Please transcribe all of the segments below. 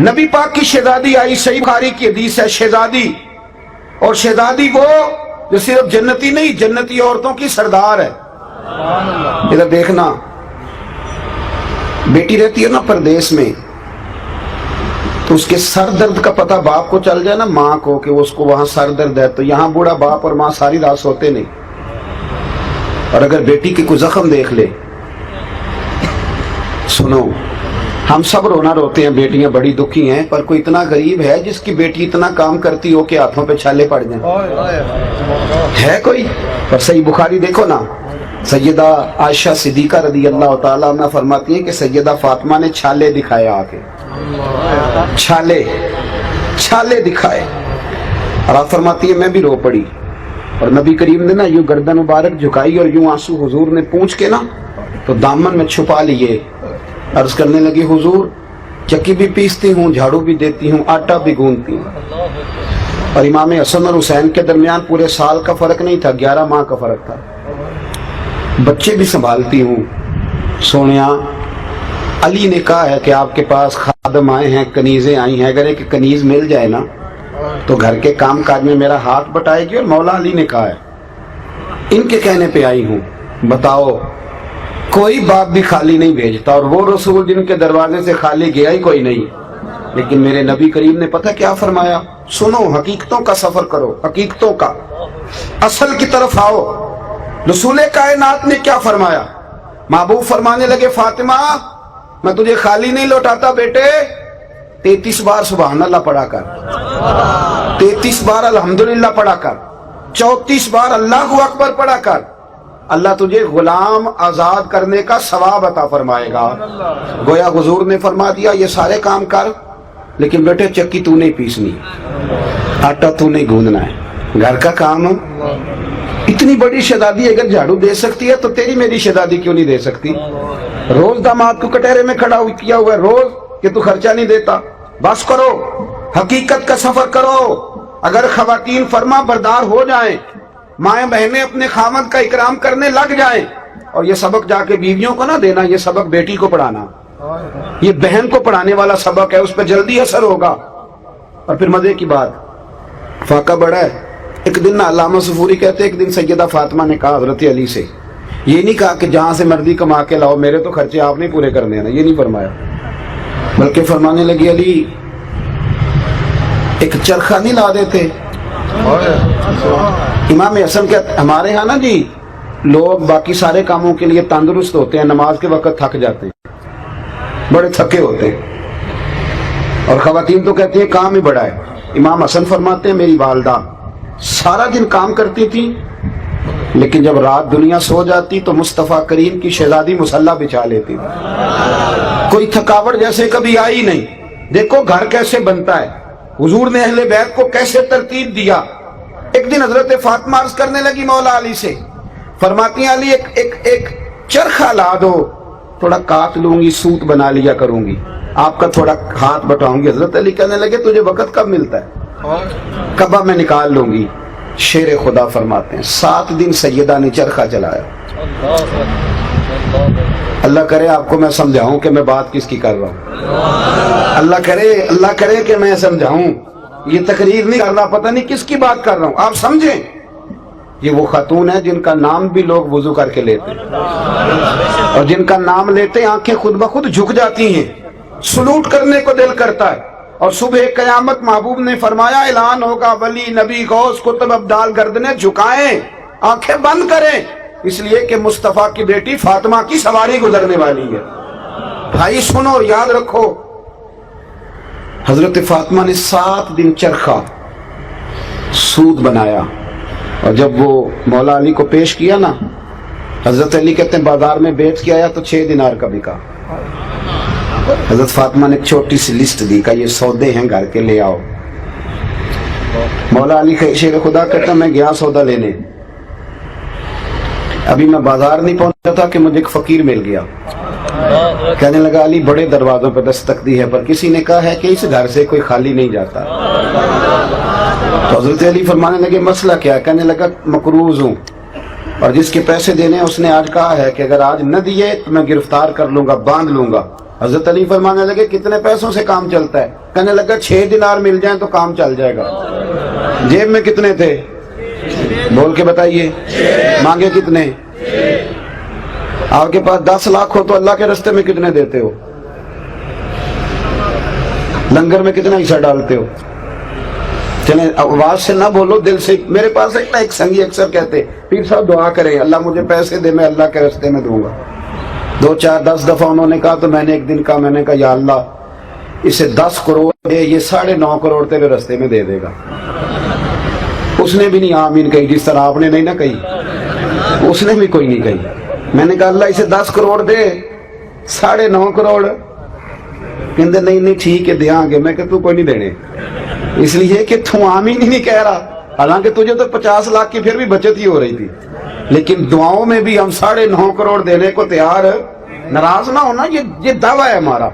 نبی پاک کی شہزادی آئی، صحیح بخاری کی حدیث ہے، شہزادی، اور شہزادی وہ جو صرف جنتی نہیں، جنتی عورتوں کی سردار ہے۔ ادھر دیکھنا، بیٹی رہتی ہے نا پردیس میں، تو اس کے سر درد کا پتہ باپ کو چل جائے نا، ماں کو، کہ اس کو وہاں سر درد ہے، تو یہاں بوڑھا باپ اور ماں ساری رات سوتے نہیں۔ اور اگر بیٹی کی کوئی زخم دیکھ لے، سنو، ہم سب رونا روتے ہیں، بیٹیاں بڑی دکھی ہیں، پر کوئی اتنا غریب ہے جس کی بیٹی اتنا کام کرتی ہو کہ ہاتھوں پہ چھالے پڑ جائیں؟ ہے کوئی؟ پر صحیح بخاری دیکھو نا، سیدہ عائشہ صدیقہ رضی اللہ تعالیٰ عنہ فرماتی ہیں کہ سیدہ فاطمہ نے چھالے دکھائے، آ کے چھالے دکھائے، اور آپ فرماتی ہیں میں بھی رو پڑی، اور نبی کریم نے نا یوں گردن مبارک جھکائی اور یوں آنسو حضور نے پونچھ کے نا تو دامن میں چھپا لیے، عرض کرنے لگی حضور چکی بھی پیستی ہوں، جھاڑو بھی دیتی ہوں، آٹا بھی گوندتی ہوں۔ اور امام حسن اور حسین کے درمیان پورے سال کا فرق نہیں تھا، 11 ماہ کا فرق تھا۔ بچے بھی سنبھالتی ہوں۔ سونیا، علی نے کہا ہے کہ آپ کے پاس خادم آئے ہیں، کنیزیں آئی ہیں، اگر ایک کنیز مل جائے نا تو گھر کے کام کاج میں میرا ہاتھ بٹائے گی، اور مولا علی نے کہا ہے، ان کے کہنے پہ آئی ہوں۔ بتاؤ، کوئی باپ بھی خالی نہیں بھیجتا، اور وہ رسول جن کے دروازے سے خالی گیا ہی کوئی نہیں، لیکن میرے نبی کریم نے پتہ کیا فرمایا؟ سنو، حقیقتوں کا سفر کرو، حقیقتوں کا، اصل کی طرف آؤ۔ رسول کائنات نے کیا فرمایا؟ محبوب فرمانے لگے، فاطمہ میں تجھے خالی نہیں لوٹاتا بیٹے، 33 بار سبحان اللہ پڑھا کر، 33 بار الحمدللہ پڑھا کر، 34 بار اللہ اکبر پڑھا کر، اللہ تجھے غلام آزاد کرنے کا ثواب عطا فرمائے گا۔ گویا حضور نے فرما دیا یہ سارے کام کر، لیکن بیٹے چکی تو نہیں پیسنی، آٹا تو نہیں گوندنا ہے، گھر کا کام۔ اتنی بڑی شہزادی اگر جھاڑو دے سکتی ہے تو تیری میری شہزادی کیوں نہیں دے سکتی؟ روز داماد کو کٹہرے میں کھڑا کیا ہوا ہے روز کہ تو خرچہ نہیں دیتا۔ بس کرو، حقیقت کا سفر کرو۔ اگر خواتین فرما بردار ہو جائیں، مائیں بہنیں اپنے خامد کا اکرام کرنے لگ جائیں، اور یہ سبق جا کے بیویوں کو نہ دینا، یہ سبق بیٹی کو پڑھانا، یہ بہن کو پڑھانے والا سبق ہے، اس پہ جلدی اثر ہوگا۔ اور پھر مزے کی بات، فاقہ بڑا ہے۔ ایک دن علامہ صفوری کہتے ہیں، ایک دن سیدہ فاطمہ نے کہا حضرت علی سے، یہ نہیں کہا کہ جہاں سے مرضی کما کے لاؤ، میرے تو خرچے آپ نہیں پورے کرنے ہیں نا، یہ نہیں فرمایا، بلکہ فرمانے لگی علی ایک چرخہ نہیں لا دیتے؟ امام حسن کہتے ہمارے ہاں نا جی لوگ باقی سارے کاموں کے لیے تندرست ہوتے ہیں، نماز کے وقت تھک جاتے ہیں، بڑے تھکے ہوتے ہیں، اور خواتین تو کہتی ہیں کام ہی بڑا ہے۔ امام حسن فرماتے ہیں میری والدہ سارا دن کام کرتی تھی، لیکن جب رات دنیا سو جاتی تو مصطفیٰ کریم کی شہزادی مصلی بچھا لیتی تھی، کوئی تھکاوٹ جیسے کبھی آئی نہیں۔ دیکھو گھر کیسے بنتا ہے، حضور نے اہل بیت کو کیسے ترتیب دیا۔ ایک دن حضرت فاطمہ عرض کرنے لگی مولا علی سے، فرماتی ہیں علی ایک چرخہ لا دو، تھوڑا کاٹ لوں گی، سوت بنا لیا کروں گی، آپ کا تھوڑا ہاتھ بٹاؤں گی۔ حضرت علی کہنے لگے تجھے وقت کب ملتا ہے؟ کبا میں نکال لوں گی۔ شیر خدا فرماتے ہیں 7 دن سیدہ نے چرخہ چلایا۔ اللہ کرے آپ کو میں سمجھاؤں کہ میں بات کس کی کر رہا ہوں، اللہ کرے کہ میں سمجھاؤں، یہ تقریر نہیں کر رہا، پتہ نہیں کس کی بات کر رہا ہوں، آپ سمجھیں۔ یہ وہ خاتون ہے جن کا نام بھی لوگ وضو کر کے لیتے ہیں، اور جن کا نام لیتے آنکھیں خود بخود جھک جاتی ہیں، سلوٹ کرنے کو دل کرتا ہے۔ اور صبح قیامت محبوب نے فرمایا اعلان ہوگا، ولی نبی غوث کتب ابدال گردنیں جھکائیں، آنکھیں بند کریں، اس لیے کہ مصطفیٰ کی بیٹی فاطمہ کی سواری گزرنے والی ہے۔ بھائی سنو، یاد رکھو، حضرت فاطمہ نے 7 دن چرخہ سود بنایا، اور جب وہ مولا علی کو پیش کیا نا، حضرت علی کہتے ہیں بازار میں بیچ کے آیا تو 6 دینار کا بکا۔ حضرت فاطمہ نے ایک چھوٹی سی لسٹ دی کہ یہ سودے ہیں گھر کے، لے آؤ۔ مولا علی شیر خدا کہتا میں گیا سودا لینے، ابھی میں بازار نہیں پہنچا تھا کہ مجھے ایک فقیر مل گیا، کہنے لگا علی بڑے دروازوں پہ دستک دی ہے، پر کسی نے کہا ہے کہ اس گھر سے کوئی خالی نہیں جاتا۔ تو حضرت علی فرمانے لگے مسئلہ کیا؟ کہنے لگا مقروض ہوں، اور جس کے پیسے دینے اس نے آج کہا ہے کہ اگر آج نہ دیے تو میں گرفتار کر لوں گا، باندھ لوں گا۔ حضرت علی فرمانے لگے کتنے پیسوں سے کام چلتا ہے؟ کہنے لگا 6 دینار مل جائیں تو کام چل جائے گا۔ جیب میں کتنے تھے؟ بول کے بتائیے، مانگے کتنے؟ آپ کے پاس 10 لاکھ ہو تو اللہ کے راستے میں کتنے دیتے ہو؟ لنگر میں کتنا حصہ ڈالتے ہو؟ چلیں آواز سے نہ بولو، دل سے۔ میرے پاس ایک سنگی اکثر کہتے پیر صاحب دعا کریں اللہ مجھے پیسے دے، میں اللہ کے راستے میں دوں گا۔ 2 4 10 دفعہ انہوں نے کہا تو میں نے ایک دن کہا، میں نے کہا یا اللہ اسے 10 کروڑ دے، یہ 9.5 کروڑ تیرے راستے میں دے دے گا۔ اس نے بھی نہیں آمین کہی، جس طرح آپ نے نہیں نہ کہی، اس نے بھی کوئی نہیں کہی۔ میں نے کہا اللہ اسے 10 کروڑ دے، 9.5 کروڑ کہندے نہیں ٹھیک ہے دیاں گے۔ میں کہ تو کوئی نہیں دینے، اس لیے کہ تو آمین ہی نہیں کہہ رہا، حالانکہ تجھے تو 50 لاکھ کی پھر بھی بچت ہی ہو رہی تھی، لیکن دعاؤں میں بھی ہم 9.5 کروڑ دینے کو تیار۔ ناراض نہ ہونا، یہ دعویٰ ہے ہمارا۔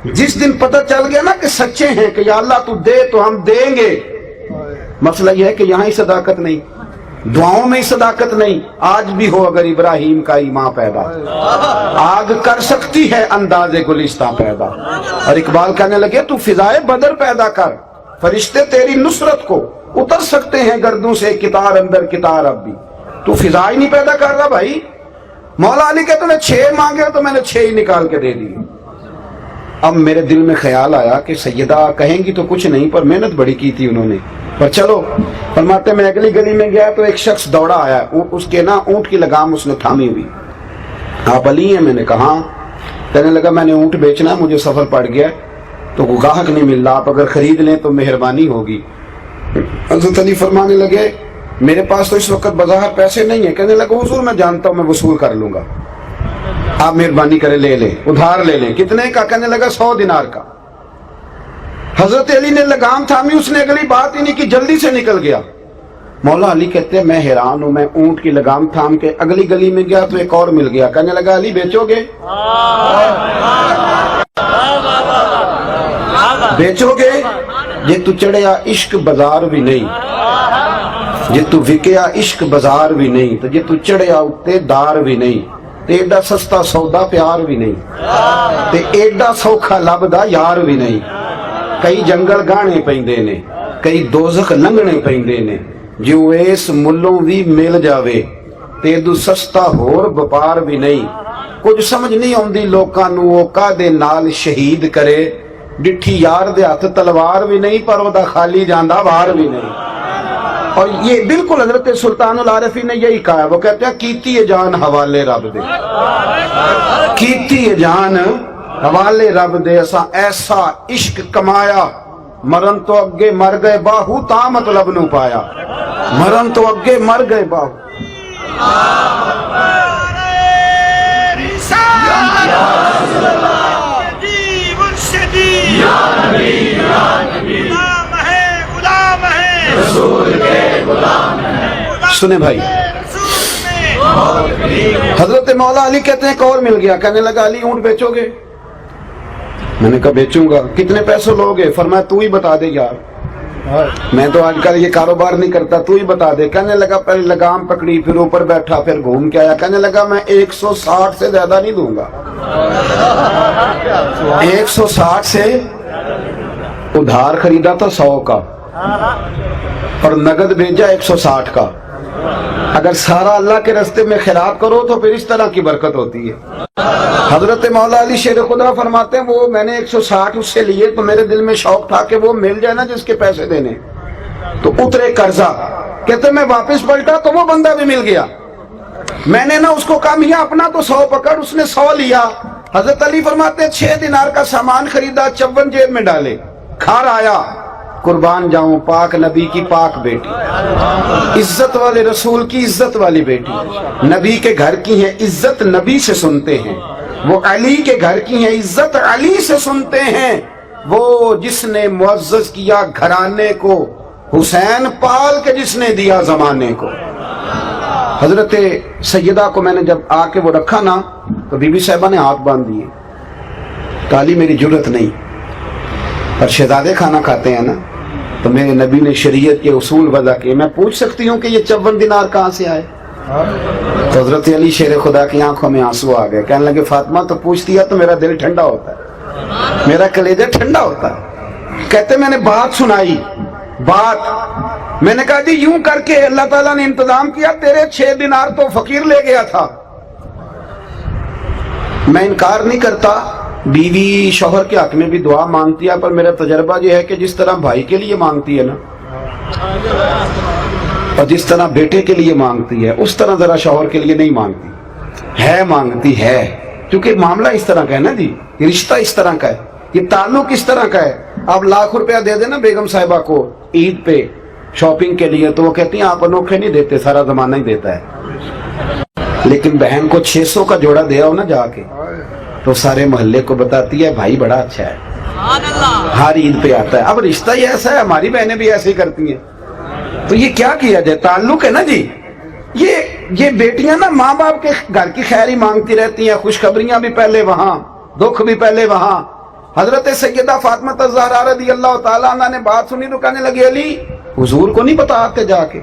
جس دن پتہ چل گیا نا کہ سچے ہیں کہ یا اللہ تو دے تو ہم دیں گے، مسئلہ یہ ہے کہ یہاں ہی صداقت نہیں، دعاؤں میں ہی صداقت نہیں۔ آج بھی ہو اگر ابراہیم کا ایمان پیدا، آگ کر سکتی ہے انداز گلستہ پیدا۔ اور اقبال کہنے لگے تو فضائے بدر پیدا کر، فرشتے تیری نصرت کو اتر سکتے ہیں گردوں سے کتار اندر کتار۔ اب بھی تو فضائی نہیں پیدا کر رہا بھائی۔ مولا علی کہتے ہیں 6 مانگے تو میں نے 6 ہی نکال کے دے دی۔ اب میرے دل میں خیال آیا کہ سیدہ کہیں گی تو کچھ نہیں، پر محنت بڑی کی تھی انہوں نے، پر چلو۔ فرماتے میں اگلی گلی میں گیا تو ایک شخص دوڑا آیا، اس کے نا اونٹ کی لگام اس نے تھامی ہوئی۔ آپ علی ہیں؟ میں نے کہا ہاں۔ کہنے لگا میں نے اونٹ بیچنا ہے، مجھے سفر پڑ گیا تو گاہک نہیں مل رہا، آپ اگر خرید لیں تو مہربانی ہوگی۔ حضرت علی فرمانے لگے میرے پاس تو اس وقت بظاہر پیسے نہیں ہیں۔ کہنے لگا حضور میں جانتا ہوں میں وصول کر لوں گا، آپ مہربانی کریں لے لیں، ادھار لے لیں۔ کتنے کا؟ کہنے لگا 100 دینار کا۔ حضرت علی نے لگام تھامی، اس نے اگلی بات ہی نہیں کی، جلدی سے نکل گیا۔ مولا علی کہتے ہیں میں حیران ہوں، میں اونٹ کی لگام تھام کے اگلی گلی میں گیا تو ایک اور مل گیا۔ کہنے لگا علی بیچو گے؟ بیچو گے؟ جے تو چڑھیا عشق بازار بھی نہیں، جے تو وکیا عشق بازار بھی نہیں، تو جے تو چڑھیا اتے دار بھی نہیں، تے ایڈا سستا سودا پیار بھی نہیں، تے ایڈا سوکھا لبدا یار بھی نہیں۔ کئی جنگل گانے پیندے نے، کئی دوزخ لنگنے پیندے نے، جو اس ملوں بھی مل جاوے تے دو سستا ہور بپار بھی نہیں۔ کچھ سمجھ نہیں آندی لوکاں نو او کادے نال شہید کرے، ڈٹھی یار دے ہاتھ تلوار بھی نہیں، پر او دا خالی جاندا وار بھی نہیں۔ اور یہ بالکل حضرت سلطان العارفین نے یہی کہا ہے، وہ کہتے ہیں کیتی ہے جان حوالے رب دے، کیتی ہے جان حوالے رب دے، اسا ایسا عشق کمایا، مرن تو اگے مر گئے باہو تا مطلب نو پایا، مرن تو اگے مر گئے باہو۔ سنے بھائی، حضرت مولا علی کہتے ہیں ایک اور مل گیا۔ کہنے لگا علی اونٹ بیچو گے؟ میں نے کہا بیچوں گا۔ کتنے پیسے لوگے؟ فرمایا تو ہی بتا دے یار، میں تو آج کل یہ کاروبار نہیں کرتا، تو ہی بتا دے۔ کہنے لگا پہلے لگام پکڑی، پھر اوپر بیٹھا، پھر گھوم کے آیا۔ کہنے لگا میں 160 سے زیادہ نہیں دوں گا، 160 سے۔ ادھار خریدا تھا 100 کا اور نگد بھیجا 160 کا۔ اگر سارا اللہ کے راستے میں خیرات کرو تو پھر اس طرح کی برکت ہوتی ہے۔ حضرت مولا علی شیر خدا فرماتے ہیں وہ میں نے 160 اس سے لیے تو میرے دل میں شوق تھا کہ وہ مل جائے نا جس کے پیسے دینے، تو اترے قرضہ۔ کہتے میں واپس پلٹا تو وہ بندہ بھی مل گیا۔ میں نے نا اس کو کہا میاں اپنا تو 100 پکڑ، اس نے 100 لیا۔ حضرت علی فرماتے ہیں 6 دینار کا سامان خریدا، 54 جیب میں ڈالے، گھر آیا، قربان جاؤں پاک نبی کی پاک بیٹی، عزت والے رسول کی عزت والی بیٹی، نبی کے گھر کی ہیں عزت نبی سے سنتے ہیں، وہ علی کے گھر کی ہیں عزت علی سے سنتے ہیں، وہ جس نے معزز کیا گھرانے کو، حسین پال کے جس نے دیا زمانے کو۔ حضرت سیدہ کو میں نے جب آ کے وہ رکھا نا تو بی بی صاحبہ نے ہاتھ باندھ دیے، کالی میری جرت نہیں، پر شہزادے کھانا کھاتے ہیں نا تو میرے نبی نے شریعت کے اصول وضع کیے، میں پوچھ سکتی ہوں کہ یہ 54 دینار کہاں سے آئے؟ تو حضرت علی شیر خدا کی آنکھوں میں آنسو آ گئے, کہنے لگے فاطمہ تو پوچھتی ہے تو میرا دل ٹھنڈا ہوتا ہے, میرا کلیجہ ٹھنڈا ہوتا ہے. کہتے میں نے بات سنائی, بات میں نے کہا جی یوں کر کے اللہ تعالیٰ نے انتظام کیا, تیرے 6 دینار تو فقیر لے گیا تھا. میں انکار نہیں کرتا, بیوی شوہر کے حق میں بھی دعا مانگتی ہے, پر میرا تجربہ یہ ہے کہ جس طرح بھائی کے لیے مانگتی ہے نا, اور جس طرح بیٹے کے لیے مانگتی ہے, اس طرح ذرا شوہر کے لیے نہیں مانگتی ہے. مانگتی ہے کیونکہ معاملہ اس طرح کا ہے نا جی, رشتہ اس طرح کا ہے, یہ تعلق اس طرح کا ہے. آپ لاکھ روپیہ دے دینا بیگم صاحبہ کو عید پہ شاپنگ کے لیے, تو وہ کہتی ہیں آپ انوکھے نہیں دیتے, سارا زمانہ ہی دیتا ہے. لیکن بہن کو 600 کا جوڑا دے آؤ نا جا کے, تو سارے محلے کو بتاتی ہے بھائی بڑا اچھا ہے, ہر عید پہ آتا ہے. اب رشتہ ہی ایسا ہے, ہماری بہنیں بھی ایسے ہی کرتی ہیں. تو یہ کیا کیا جائے, تعلق ہے نا جی. یہ بیٹیاں نا ماں باپ کے گھر کی خیر ہی مانگتی رہتی ہیں, خوشخبریاں بھی پہلے وہاں, دکھ بھی پہلے وہاں. حضرت سیدہ فاطمہ الزہرا رضی اللہ تعالیٰ عنہ نے بات سنی تو کہنے لگی علی حضور کو نہیں بتاتے جا کے,